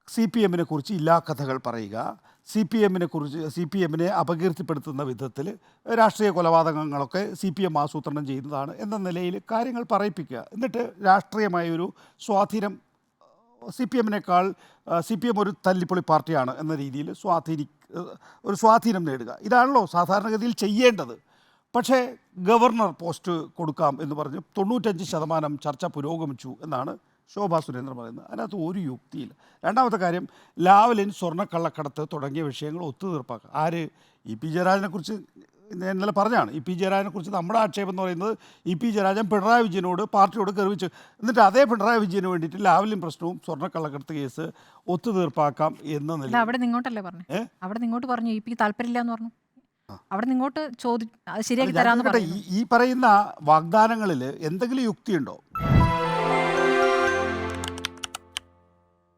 C P എമ്മിനെ കുറിച്ച് ഇല്ലാ കഥകൾ പറയുക, സി പി എമ്മിനെ അപകീർത്തിപ്പെടുത്തുന്ന വിധത്തിൽ രാഷ്ട്രീയ കൊലപാതകങ്ങളൊക്കെ സി പി എം ആസൂത്രണം ചെയ്യുന്നതാണ് എന്ന നിലയിൽ കാര്യങ്ങൾ പറയിപ്പിക്കുക. എന്നിട്ട് രാഷ്ട്രീയമായൊരു സ്വാധീനം സി പി എമ്മിനേക്കാൾ സി പി എം ഒരു തല്ലിപ്പൊളി പാർട്ടിയാണ് എന്ന രീതിയിൽ ഒരു സ്വാധീനം നേടുക. ഇതാണല്ലോ സാധാരണഗതിയിൽ ചെയ്യേണ്ടത്. പക്ഷേ ഗവർണർ പോസ്റ്റ് കൊടുക്കാം എന്ന് പറഞ്ഞ് 95% ചർച്ച പുരോഗമിച്ചു എന്നാണ് ശോഭാ സുരേന്ദ്രൻ പറയുന്നത്. അതിനകത്ത് ഒരു യുക്തിയില്ല. രണ്ടാമത്തെ കാര്യം, ലാവ്ലിൻ സ്വർണ്ണക്കള്ളക്കടത്ത് തുടങ്ങിയ വിഷയങ്ങൾ ഒത്തുതീർപ്പാക്കുക. ആര്? ഇ പി ജയരാജനെക്കുറിച്ച് ഞാൻ ഇന്നലെ പറഞ്ഞാണ്. ഇ പി ജയരാജനെക്കുറിച്ച് നമ്മുടെ ആക്ഷേപം എന്ന് പറയുന്നത് ഇ പി ജയരാജൻ പിണറായി വിജയനോട് പാർട്ടിയോട് ഗർവിച്ചു, എന്നിട്ട് അതേ പിണറായി വിജയന് വേണ്ടിയിട്ട് ലാവ്ലിൻ പ്രശ്നവും സ്വർണ്ണക്കള്ളക്കടത്ത് കേസ് ഒത്തുതീർപ്പാക്കാം എന്ന നില. അവിടെ നിങ്ങോട്ടല്ലേ പറഞ്ഞു, അവിടെ നിങ്ങോട്ട് പറഞ്ഞു ഇ പി താല്പര്യമില്ല എന്ന് പറഞ്ഞു. അവിടെ നിങ്ങോട്ട് അത് ശരിയാക്കി തരാമെന്ന് പറഞ്ഞു. ഈ പറയുന്ന വാഗ്ദാനങ്ങളിൽ എന്തെങ്കിലും യുക്തിയുണ്ടോ?